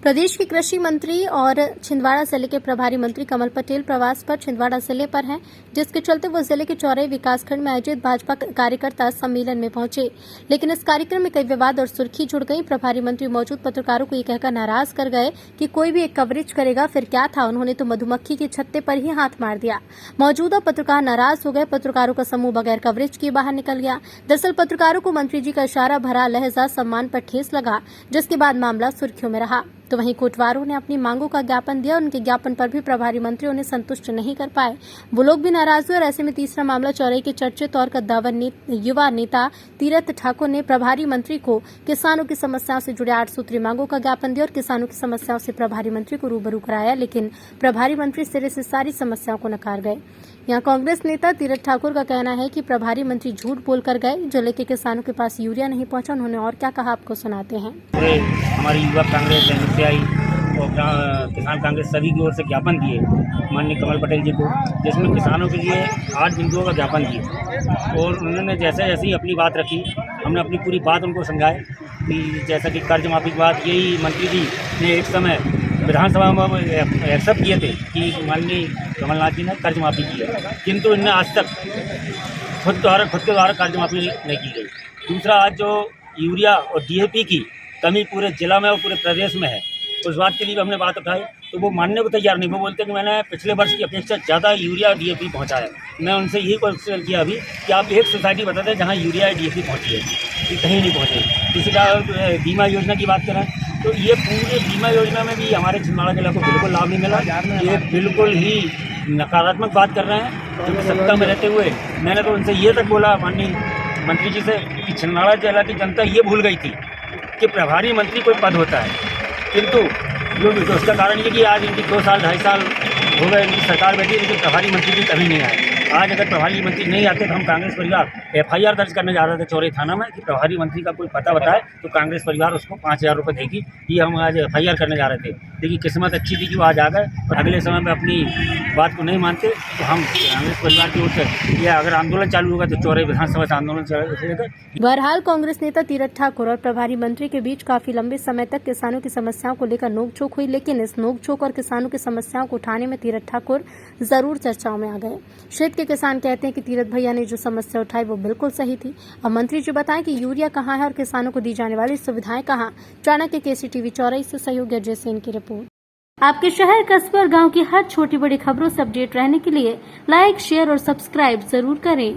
प्रदेश के कृषि मंत्री और छिंदवाड़ा जिले के प्रभारी मंत्री कमल पटेल प्रवास पर छिंदवाड़ा जिले पर हैं, जिसके चलते वो जिले के चौरई विकासखंड में आयोजित भाजपा कार्यकर्ता सम्मेलन में पहुंचे। लेकिन इस कार्यक्रम में कई विवाद और सुर्खी जुड़ गई। प्रभारी मंत्री मौजूद पत्रकारों को ये कहकर नाराज कर गए कि कोई भी एक कवरेज करेगा, फिर क्या था, उन्होंने तो मधुमक्खी के छत्ते पर ही हाथ मार दिया। मौजूदा पत्रकार नाराज हो गए। पत्रकारों का समूह बगैर कवरेज किए बाहर निकल गया। दरअसल पत्रकारों को मंत्री जी का इशारा भरा लहजा सम्मान पर ठेस लगा, जिसके बाद मामला सुर्खियों में रहा। तो वहीं कोटवारों ने अपनी मांगों का ज्ञापन दिया। उनके ज्ञापन पर भी प्रभारी मंत्री उन्हें संतुष्ट नहीं कर पाए। वो लोग भी नाराज हुए और ऐसे में तीसरा मामला चौरई के चर्चित और कद्दावर युवा नेता तीरथ ठाकुर ने प्रभारी मंत्री को किसानों की समस्याओं से जुड़े 8 सूत्री मांगों का ज्ञापन दिया और किसानों की समस्याओं से प्रभारी मंत्री को रूबरू कराया। लेकिन प्रभारी मंत्री सिरे से सारी समस्याओं को नकार गए। यहाँ कांग्रेस नेता तीरथ ठाकुर का कहना है कि प्रभारी मंत्री झूठ बोलकर गए। जिले के किसानों के पास यूरिया नहीं पहुंचा। उन्होंने और क्या कहा, आपको सुनाते हैं। हमारी युवा कांग्रेस एनसीआई और किसान कांग्रेस सभी की ओर से ज्ञापन दिए माननीय कमल पटेल जी को, जिसमें किसानों के लिए 8 बिंदुओं का ज्ञापन दिए। और उन्होंने जैसे जैसे ही अपनी बात रखी, हमने अपनी पूरी बात उनको समझाए कि जैसा कि कर्ज माफी की बात यही मंत्री जी ने एक समय विधानसभा में एक्सेप्ट किए थे कि माननीय कमलनाथ जी ने कर्ज माफी की है, किंतु इनने आज तक खुद के द्वारा कर्ज माफी नहीं की गई। दूसरा, आज जो यूरिया और डीएपी की कमी पूरे जिला में और पूरे प्रदेश में है, उस बात के लिए भी हमने बात उठाई तो वो मानने को तैयार नहीं। वो बोलते हैं कि मैंने पिछले वर्ष की अपेक्षा ज़्यादा यूरिया और डीएपी पहुँचाया। मैं उनसे यही क्वेश्चन किया अभी कि आप एक सोसाइटी बता दें जहाँ यूरिया और डीएपी पहुँची है, कि कहीं नहीं पहुँचे। किसी का बीमा योजना की बात करें तो ये पूरे बीमा योजना में भी हमारे छिंदवाड़ा जिला को बिल्कुल लाभ नहीं मिला। ये बिल्कुल ही नकारात्मक बात कर रहे हैं। क्योंकि सत्ता में रहते हुए मैंने तो उनसे ये तक बोला माननीय मंत्री जी से कि छिंदवाड़ा जिला की जनता ये भूल गई थी कि प्रभारी मंत्री कोई पद होता है, किंतु तो उसका कारण ये कि आज इनकी 2 साल 2.5 साल हो गए इनकी सरकार बैठी, लेकिन प्रभारी मंत्री भी कभी नहीं आए। आज अगर प्रभारी मंत्री नहीं आते तो हम कांग्रेस परिवार FIR दर्ज करने जा रहे थे चौरई थाना में कि प्रभारी मंत्री का कोई पता बताए तो कांग्रेस परिवार उसको 5,000 रुपये देगी। ये हम आज FIR करने जा रहे थे, लेकिन किस्मत अच्छी थी कि वो आज आ गए। और अगले समय में अपनी बात को नहीं मानते तो हम कांग्रेस परिवार की ओर से या अगर आंदोलन चालू होगा तो चौरई विधानसभा से आंदोलन चलेगा। बहरहाल कांग्रेस नेता तीरथ ठाकुर और प्रभारी मंत्री के बीच काफी लंबे समय तक किसानों की समस्याओं को लेकर नोकझोंक हुई। लेकिन इस नोकझोंक और किसानों की समस्याओं को उठाने में तीरथ ठाकुर जरूर चर्चाओं में आ गए। क्षेत्र के किसान कहते हैं कि तीरथ भैया ने जो समस्या उठाई वो बिल्कुल सही थी। अब मंत्री जी बताएं कि यूरिया कहाँ है और किसानों को दी जाने वाली सुविधाएं कहाँ। चाणक्य KCTV चौरई से सहयोगी अजय सेन की रिपोर्ट। आपके शहर, कस्बे और गाँव की हर छोटी बड़ी खबरों से अपडेट रहने के लिए लाइक, शेयर और सब्सक्राइब जरूर करें।